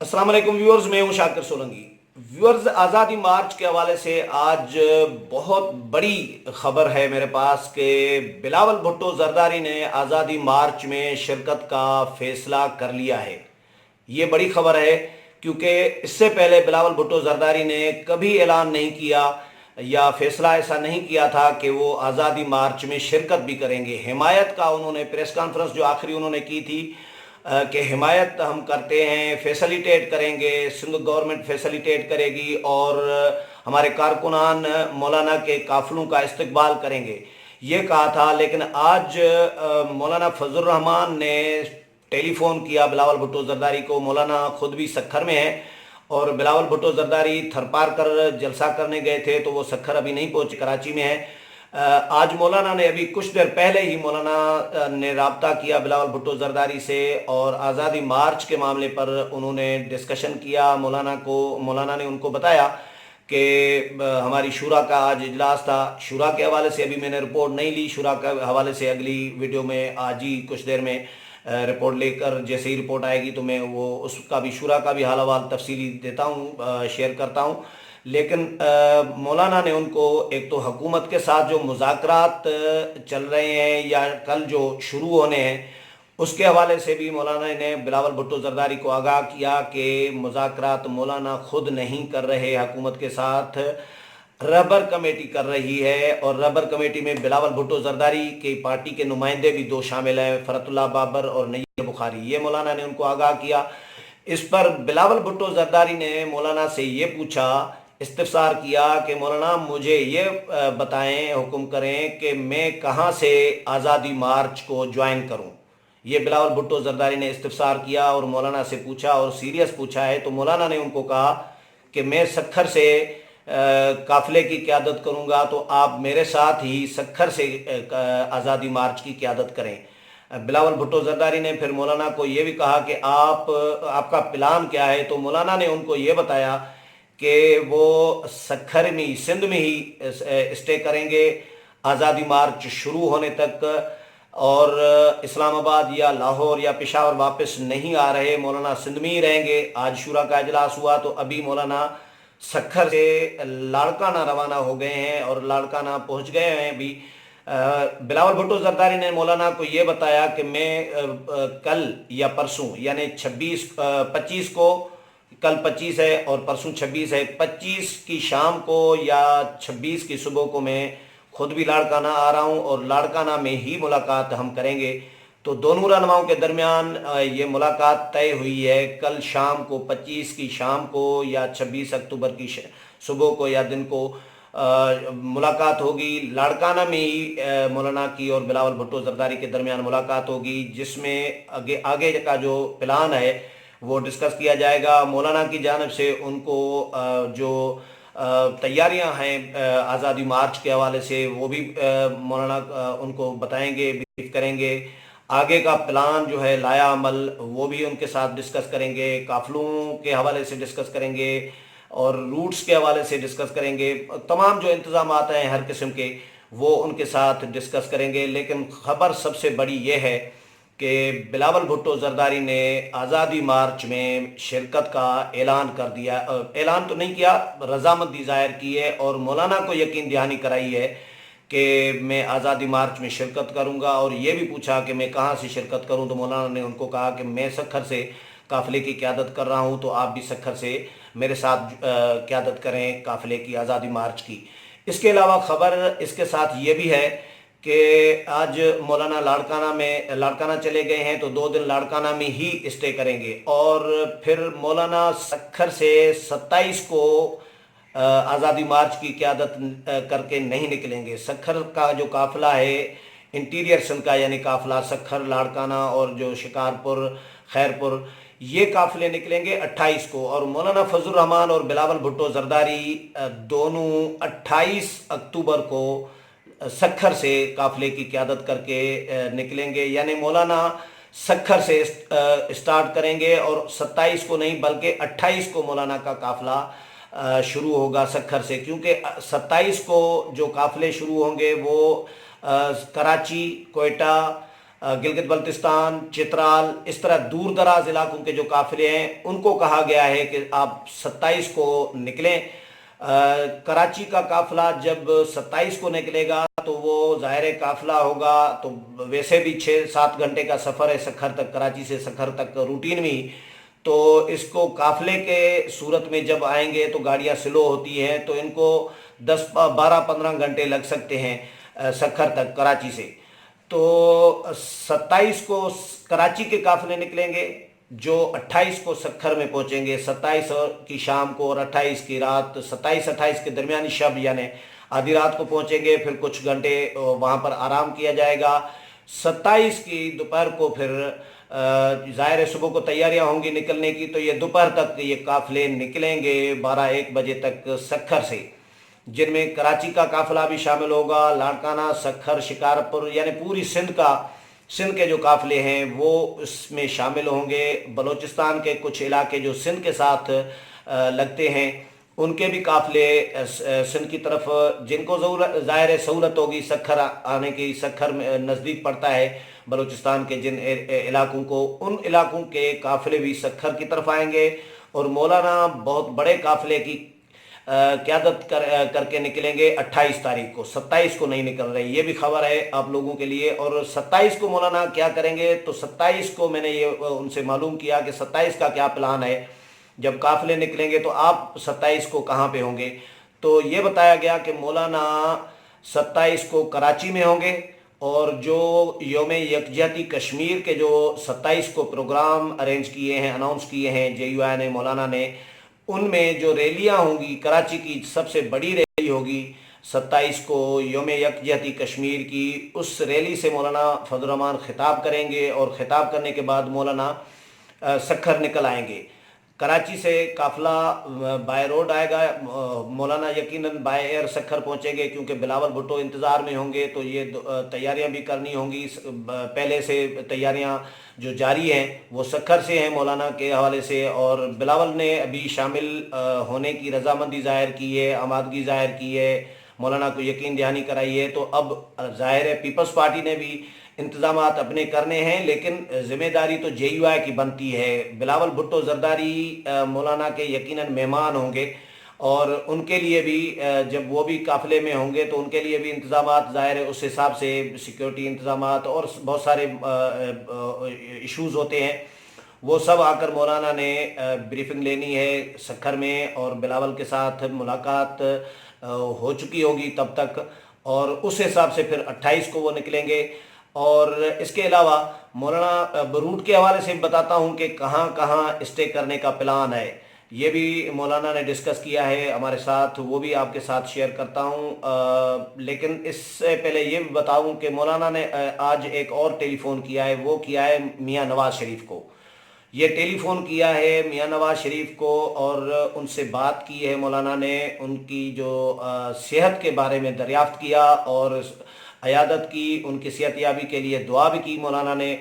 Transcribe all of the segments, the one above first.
अस्सलाम वालेकुम व्यूअर्स, मैं हूं शाकिर सोलंकी। व्यूअर्स, आज़ादी मार्च के हवाले से आज बहुत बड़ी खबर है मेरे पास कि बिलावल भुट्टो जरदारी ने आज़ादी मार्च में शिरकत का फैसला कर लिया है। ये बड़ी खबर है क्योंकि इससे पहले बिलावल भुट्टो जरदारी ने कभी ऐलान नहीं किया या फैसला ऐसा नहीं किया था कि वो आज़ादी मार्च में शिरकत भी करेंगे। हिमायत का उन्होंने प्रेस कॉन्फ्रेंस जो आखिरी उन्होंने की थी कि हिमायत हम करते हैं, फैसिलिटेट करेंगे, सिंध गवर्नमेंट फैसिलिटेट करेगी और हमारे कारकुनान मौलाना के काफिलों का इस्तकबाल करेंगे, ये कहा था। लेकिन आज मौलाना फजल रहमान ने टेलीफोन किया बिलावल भुट्टो जरदारी को। मौलाना खुद भी सखर में है और बिलावल भुट्टो जरदारी थरपार कर जलसा करने गए थे, तो वो सखर अभी नहीं पहुंचे, कराची में है। आज मौलाना ने अभी कुछ देर पहले ही मौलाना ने राब्ता किया बिलावल भुट्टो जरदारी से और आज़ादी मार्च के मामले पर उन्होंने डिस्कशन किया। मौलाना ने उनको बताया कि हमारी शूरा का आज इजलास था। शूरा के हवाले से अभी मैंने रिपोर्ट नहीं ली, शूरा के हवाले से अगली वीडियो में आज ही कुछ देर में रिपोर्ट लेकर, जैसे ही रिपोर्ट आएगी तो मैं वो उसका भी, शूरा का भी हाल अहवाल तफसीली देता हूँ, शेयर करता हूँ। लेकिन मौलाना ने उनको एक तो हुकूमत के साथ जो मुज़ाकरात चल रहे हैं या कल जो शुरू होने हैं उसके हवाले से भी मौलाना ने बिलावल भुट्टो जरदारी को आगाह किया कि मुज़ाकरात मौलाना खुद नहीं कर रहे, हुकूमत के साथ रबर कमेटी कर रही है। और रबर कमेटी में बिलावल भुट्टो जरदारी की पार्टी के नुमाइंदे भी दो शामिल हैं, फरतुल्लाह बाबर और नय्यर बुखारी। ये मौलाना ने उनको आगाह किया। इस पर बिलावल भुट्टो जरदारी ने मौलाना से ये पूछा, इस्तफसार किया कि मौलाना मुझे ये बताएं, हुक्म करें कि मैं कहाँ से आज़ादी मार्च को ज्वाइन करूँ। ये बिलावल भुट्टो जरदारी ने इस्तफसार किया और मौलाना से पूछा, और सीरियस पूछा है। तो मौलाना ने उनको कहा कि मैं सखर से काफिले की क़यादत करूँगा, तो आप मेरे साथ ही सखर से आज़ादी मार्च की क़यादत करें। बिलावल भुट्टो जरदारी ने फिर मौलाना को ये भी कहा कि आपका प्लान क्या है। तो मौलाना ने उनको ये बताया कि वो सखर में ही, सिंध में ही स्टे करेंगे आज़ादी मार्च शुरू होने तक, और इस्लामाबाद या लाहौर या पेशावर वापस नहीं आ रहे, मौलाना सिंध में ही रहेंगे। आज शूरा का इजलास हुआ तो अभी मौलाना सखर से लाड़काना रवाना हो गए हैं और लाड़काना पहुंच गए हैं अभी। बिलावल भुट्टो जरदारी ने मौलाना को ये बताया कि मैं कल या परसों, यानी 25 को, कल 25 है और परसों 26 है, 25 की शाम को या 26 की सुबह को मैं खुद भी लाड़काना आ रहा हूँ और लाड़काना में ही मुलाकात हम करेंगे। तो दोनों रहनुमाओं के दरमियान ये मुलाकात तय हुई है। कल शाम को, 25 की शाम को या 26 अक्टूबर की सुबह को या दिन को मुलाकात होगी। लाड़काना में ही मौलाना की और बिलावल भुट्टो जरदारी के दरमियान मुलाकात होगी, जिसमें आगे का जो प्लान है वो डिस्कस किया जाएगा। मौलाना की जानिब से उनको जो तैयारियां हैं आज़ादी मार्च के हवाले से वो भी मौलाना उनको बताएंगे, ब्रीफ करेंगे। आगे का प्लान जो है लाया अमल, वो भी उनके साथ डिस्कस करेंगे। काफिलों के हवाले से डिस्कस करेंगे और रूट्स के हवाले से डिस्कस करेंगे। तमाम जो इंतज़ामात हैं हर किस्म के, वो उनके साथ डिस्कस करेंगे। लेकिन ख़बर सबसे बड़ी ये है कि बिलावल भुट्टो जरदारी ने आज़ादी मार्च में शिरकत का ऐलान कर दिया। ऐलान तो नहीं किया, रजामंदी ज़ाहिर की है और मौलाना को यकीन दहानी कराई है कि मैं आज़ादी मार्च में शिरकत करूंगा। और ये भी पूछा कि मैं कहाँ से शिरकत करूं, तो मौलाना ने उनको कहा कि मैं सखर से काफ़िले की क़यादत कर रहा हूं, तो आप भी सखर से मेरे साथ क़यादत करें काफ़िले की, आज़ादी मार्च की। इसके अलावा ख़बर इसके साथ ये भी है कि आज मौलाना लाड़काना चले गए हैं, तो 2 दिन लाड़काना में ही स्टे करेंगे और फिर मौलाना सखर से 27 को आज़ादी मार्च की क़यादत करके नहीं निकलेंगे। सखर का जो काफ़िला है इंटीरियर सिंध का, यानी काफ़िला सखर, लाड़काना और जो शिकारपुर, खैरपुर, ये काफ़िले निकलेंगे 28 को। और मौलाना फजल रहमान और बिलावल भुट्टो जरदारी दोनों 28 अक्टूबर को सखर से काफ़िले की क़यादत करके निकलेंगे। यानी मौलाना सखर से स्टार्ट करेंगे और 27 को नहीं बल्कि 28 को मौलाना का काफ़िला शुरू होगा सखर से, क्योंकि 27 को जो काफ़िले शुरू होंगे वो कराची, कोयटा, गिलगित बल्तिस्तान, चित्राल, इस तरह दूर दराज इलाकों के जो काफिले हैं उनको कहा गया है कि आप 27 को निकलें। कराची का काफिला जब 27 को निकलेगा तो वो ज़ाहिर काफिला होगा, तो वैसे भी 6-7 घंटे का सफ़र है सखर तक, कराची से सखर तक रूटीन में। तो इसको काफिले के सूरत में जब आएंगे तो गाड़ियाँ स्लो होती हैं, तो इनको 10-12-15 घंटे लग सकते हैं सखर तक कराची से। तो 27 को कराची के काफिले निकलेंगे जो 28 को सखर में पहुंचेंगे, 27 की शाम को और 28 की रात, 27-28 के दरमियानी शब यानी आधी रात को पहुंचेंगे। फिर कुछ घंटे वहां पर आराम किया जाएगा। 27 की दोपहर को फिर ज़ाहिर सुबह को तैयारियां होंगी निकलने की, तो ये दोपहर तक ये काफिले निकलेंगे 12-1 बजे तक सखर से, जिनमें कराची का काफिला भी शामिल होगा, लाड़काना, सखर, शिकारपुर यानी पूरी सिंध के जो काफिले हैं वो इसमें शामिल होंगे। बलूचिस्तान के कुछ इलाके जो सिंध के साथ लगते हैं उनके भी काफिले सिंध की तरफ, जिनको ज़ाहिर सहूलत होगी सखर आने की, सखर में नज़दीक पड़ता है बलूचिस्तान के जिन इलाकों को, उन इलाकों के काफिले भी सखर की तरफ आएंगे। और मौलाना बहुत बड़े काफिले की क़यादत करके निकलेंगे 28 तारीख को, 27 को नहीं निकल रहे। ये भी खबर है आप लोगों के लिए। और 27 को मौलाना क्या करेंगे, तो 27 को मैंने ये उनसे मालूम किया कि 27 का क्या प्लान है, जब काफिले निकलेंगे तो आप 27 को कहाँ पे होंगे। तो ये बताया गया कि मौलाना 27 को कराची में होंगे, और जो योम यकजहती कश्मीर के जो 27 को प्रोग्राम अरेंज किए हैं, अनाउंस किए हैं JUI ने, मौलाना ने, उनमें जो रैलियां होंगी, कराची की सबसे बड़ी रैली होगी 27 को योम यकजहती कश्मीर की, उस रैली से मौलाना फजल रहमान खिताब करेंगे, और ख़िताब करने के बाद मौलाना सखर निकल आएंगे। कराची से काफिला बाय रोड आएगा, मौलाना यकीनन बाय एयर सखर पहुंचेंगे, क्योंकि बिलावल भुट्टो इंतज़ार में होंगे, तो ये तैयारियां भी करनी होंगी। पहले से तैयारियां जो जारी हैं वो सखर से हैं मौलाना के हवाले से, और बिलावल ने अभी शामिल होने की रजामंदी ज़ाहिर की है, आमादगी ज़ाहिर की है, मौलाना को यकीन दहानी कराई है। तो अब ज़ाहिर है पीपल्स पार्टी ने भी इंतजामात अपने करने हैं, लेकिन जिम्मेदारी तो JUI की बनती है। बिलावल भुट्टो जरदारी मौलाना के यकीनन मेहमान होंगे, और उनके लिए भी जब वो भी काफिले में होंगे तो उनके लिए भी इंतजामात ज़ाहिर है उस हिसाब से सिक्योरिटी इंतजामात और बहुत सारे इश्यूज़ होते हैं, वो सब आकर मौलाना ने ब्रीफिंग लेनी है सखर में, और बिलावल के साथ मुलाकात हो चुकी होगी तब तक, और उस हिसाब से फिर 28 को वो निकलेंगे। और इसके अलावा मौलाना रूट के हवाले से बताता हूँ कि कहाँ कहाँ स्टे करने का प्लान है, ये भी मौलाना ने डिस्कस किया है हमारे साथ, वो भी आपके साथ शेयर करता हूँ। लेकिन इससे पहले ये भी बताऊँ कि मौलाना ने आज एक और टेलीफ़ोन किया है, वो किया है मियाँ नवाज़ शरीफ को। ये टेलीफ़ोन किया है मियाँ नवाज़ शरीफ को, और उनसे बात की है मौलाना ने, उनकी जो सेहत के बारे में दरियाफ्त किया, और अयादत की, उनकी सेहतियाबी के लिए दुआ भी की मौलाना ने।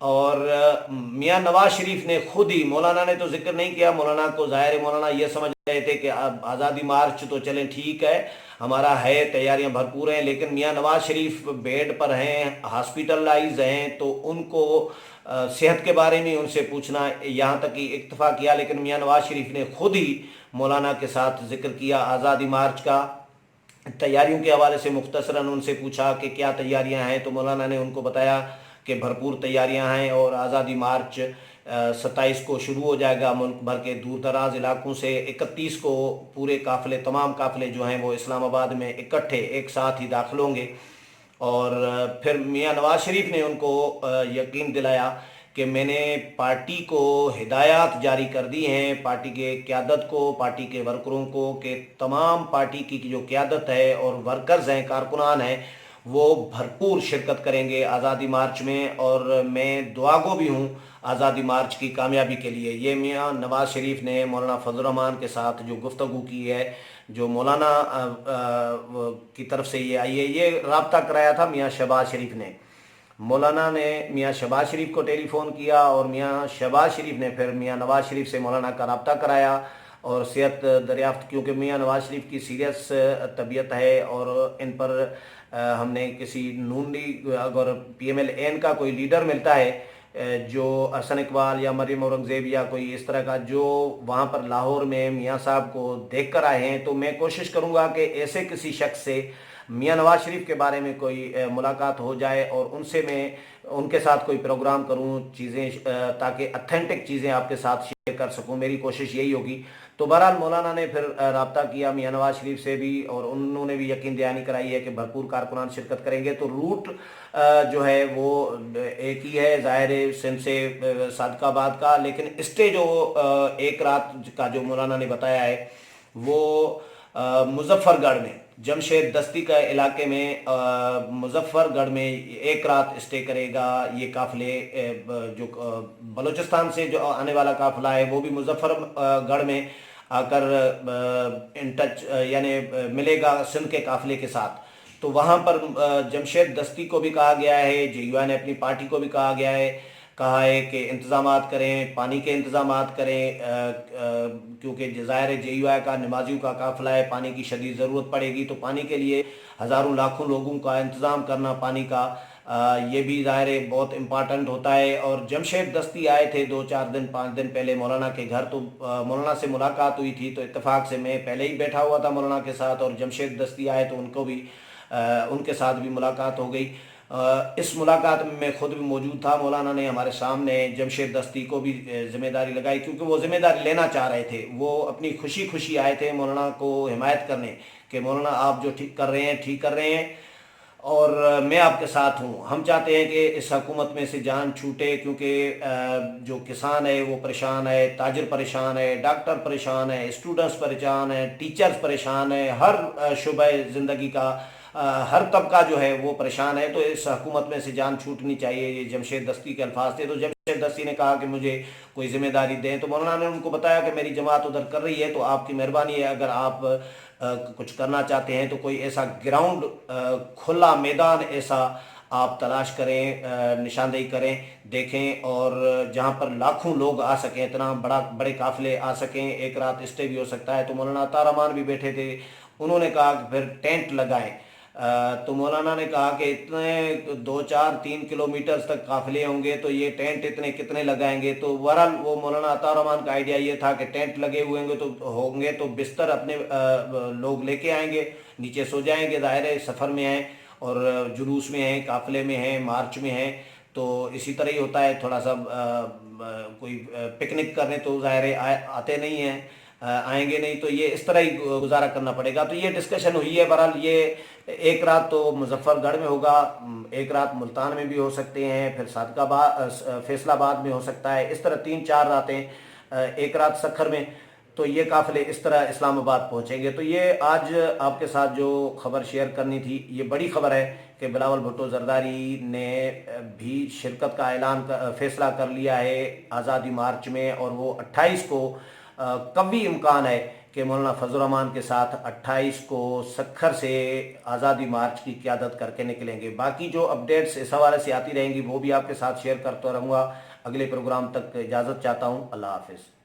और मियाँ नवाज़ शरीफ ने खुद ही, मौलाना ने तो जिक्र नहीं किया, मौलाना को ज़ाहिर है मौलाना ये समझ रहे थे कि अब आज़ादी मार्च तो चलें ठीक है, हमारा है, तैयारियां भरपूर हैं, लेकिन मियाँ नवाज़ शरीफ बेड पर हैं, हॉस्पिटलाइज हैं, तो उनको सेहत के बारे में उनसे पूछना, यहाँ तक कि इक्तफा किया, लेकिन मियाँ नवाज़ शरीफ ने खुद ही मौलाना के साथ जिक्र किया आज़ादी मार्च का। तैयारियों के हवाले से मुख्तसरन उनसे पूछा कि क्या तैयारियां हैं, तो मौलाना ने उनको बताया कि भरपूर तैयारियां हैं, और आज़ादी मार्च 27 को शुरू हो जाएगा मुल्क भर के दूर दराज इलाकों से। 31 को पूरे काफ़िले, तमाम काफ़िले जो हैं वो इस्लामाबाद में इकट्ठे एक साथ ही दाखिल होंगे। और फिर मियाँ नवाज़ शरीफ ने उनको यकीन दिलाया कि मैंने पार्टी को हिदायत जारी कर दी हैं, पार्टी के क़यादत को, पार्टी के वर्करों को, कि तमाम पार्टी की जो क़यादत है और वर्कर्स हैं, कारकुनान हैं, वो भरपूर शिरकत करेंगे आज़ादी मार्च में, और मैं दुआगो भी हूँ आज़ादी मार्च की कामयाबी के लिए। ये मियाँ नवाज़ शरीफ ने मौलाना फजल रहमान के साथ जो गुफ्तगू की है, जो मौलाना की तरफ से ये आई है, ये रब्ता कराया था मियाँ शहबाज शरीफ ने। मौलाना ने मियाँ शहबाज शरीफ को टेलीफ़ोन किया, और मियाँ शहबाज शरीफ ने फिर मियाँ नवाज़ शरीफ से मौलाना का रब्ता कराया। اور صحت دریافت، کیونکہ میاں نواز شریف کی سیریس طبیعت ہے اور ان پر ہم نے کسی نون لیگ اگر PMLN کا کوئی لیڈر ملتا ہے جو احسن اقبال یا مریم اورنگزیب یا کوئی اس طرح کا جو وہاں پر لاہور میں میاں صاحب کو دیکھ کر آئے ہیں، تو میں کوشش کروں گا کہ ایسے کسی شخص سے میاں نواز شریف کے بارے میں کوئی ملاقات ہو جائے اور ان سے میں ان کے ساتھ کوئی پروگرام کروں، چیزیں تاکہ اتھینٹک چیزیں آپ کے ساتھ شیئر کر سکوں، میری کوشش یہی ہوگی۔ تو بہرحال مولانا نے پھر رابطہ کیا میاں نواز شریف سے بھی، اور انہوں نے بھی یقین دہانی کرائی ہے کہ بھرپور کارکنان شرکت کریں گے۔ تو روٹ جو ہے وہ ایک ہی ہے، ظاہر ہے سندھ سے صادق آباد کا، لیکن اسٹے جو ایک رات کا جو مولانا نے بتایا ہے وہ مظفر گڑھ میں، جمشید دستی کا علاقے میں مظفر گڑھ میں ایک رات اسٹے کرے گا۔ یہ قافلے جو بلوچستان سے جو آنے والا قافلہ ہے وہ بھی مظفر گڑھ میں آ کر ان ٹچ یعنی ملے گا سندھ کے قافلے کے ساتھ۔ تو وہاں پر جمشید دستی کو بھی کہا گیا ہے، JUI نے اپنی پارٹی کو بھی کہا ہے کہ انتظامات کریں، پانی کے انتظامات کریں، کیونکہ ظاہر ہے JUI کا نمازیوں کا قافلہ ہے، پانی کی شدید ضرورت پڑے گی، تو پانی کے لیے ہزاروں لاکھوں لوگوں کا انتظام کرنا پانی کا یہ بھی ظاہر ہے بہت امپارٹنٹ ہوتا ہے۔ اور جمشید دستی آئے تھے 2-4 5 دن پہلے مولانا کے گھر، تو مولانا سے ملاقات ہوئی تھی، تو اتفاق سے میں پہلے ہی بیٹھا ہوا تھا مولانا کے ساتھ، اور جمشید دستی آئے تو ان کے ساتھ بھی ملاقات ہو گئی۔ اس ملاقات میں خود بھی موجود تھا، مولانا نے ہمارے سامنے جمشید دستی کو بھی ذمہ داری لگائی، کیونکہ وہ ذمہ داری لینا چاہ رہے تھے، وہ اپنی خوشی آئے تھے مولانا کو حمایت کرنے کہ مولانا آپ جو ٹھیک کر رہے ہیں اور میں آپ کے ساتھ ہوں۔ ہم چاہتے ہیں کہ اس حکومت میں سے جان چھوٹے، کیونکہ جو کسان ہے وہ پریشان ہے، تاجر پریشان ہے، ڈاکٹر پریشان ہے، اسٹوڈنٹس پریشان ہے، ٹیچرز پریشان ہے، ہر شعبہ زندگی کا ہر طبقہ جو ہے وہ پریشان ہے، تو اس حکومت میں سے جان چھوٹنی چاہیے۔ یہ جمشید دستی کے الفاظ تھے۔ تو جمشید دستی نے کہا کہ مجھے کوئی ذمہ داری دیں، تو مولانا نے ان کو بتایا کہ میری جماعت ادھر کر رہی ہے، تو آپ کی مہربانی ہے اگر آپ کچھ کرنا چاہتے ہیں تو کوئی ایسا گراؤنڈ کھلا میدان ایسا آپ تلاش کریں، نشاندہی کریں، دیکھیں، اور جہاں پر لاکھوں لوگ آ سکیں، اتنا بڑے قافلے آ سکیں، ایک رات اسٹے بھی ہو سکتا ہے۔ تو مولانا عطا رحمان بھی بیٹھے تھے، انہوں نے کہا کہ پھر ٹینٹ لگائیں۔ تو مولانا نے کہا کہ اتنے 2-4-3 کلومیٹر تک قافلے ہوں گے، تو یہ ٹینٹ کتنے لگائیں گے؟ تو بہرحال وہ مولانا عطا رحمان کا آئیڈیا یہ تھا کہ ٹینٹ لگے ہوئے ہوں گے تو بستر اپنے لوگ لے کے آئیں گے، نیچے سو جائیں گے، ظاہر ہے سفر میں ہیں اور جلوس میں ہیں، قافلے میں ہیں، مارچ میں ہیں، تو اسی طرح ہی ہوتا ہے، تھوڑا سا کوئی پکنک کرنے تو ظاہر ہے آتے نہیں ہیں، آئیں گے نہیں، تو یہ اس طرح ہی گزارا کرنا پڑے گا۔ تو یہ ڈسکشن ہوئی ہے۔ بہرحال یہ ایک رات تو مظفر گڑھ میں ہوگا، ایک رات ملتان میں بھی ہو سکتے ہیں، پھر صادق آباد فیصل آباد میں ہو سکتا ہے، اس طرح 3-4 راتیں، ایک رات سکھر میں، تو یہ قافلے اس طرح اسلام آباد پہنچیں گے۔ تو یہ آج آپ کے ساتھ جو خبر شیئر کرنی تھی، یہ بڑی خبر ہے کہ بلاول بھٹو زرداری نے بھی شرکت کا فیصلہ کر لیا ہے آزادی مارچ میں، اور وہ 28 کو قوی امکان ہے کہ مولانا فضل الرحمان کے ساتھ 28 کو سکھر سے آزادی مارچ کی قیادت کر کے نکلیں گے۔ باقی جو اپڈیٹس اس حوالے سے آتی رہیں گی وہ بھی آپ کے ساتھ شیئر کرتا رہوں گا۔ اگلے پروگرام تک اجازت چاہتا ہوں، اللہ حافظ۔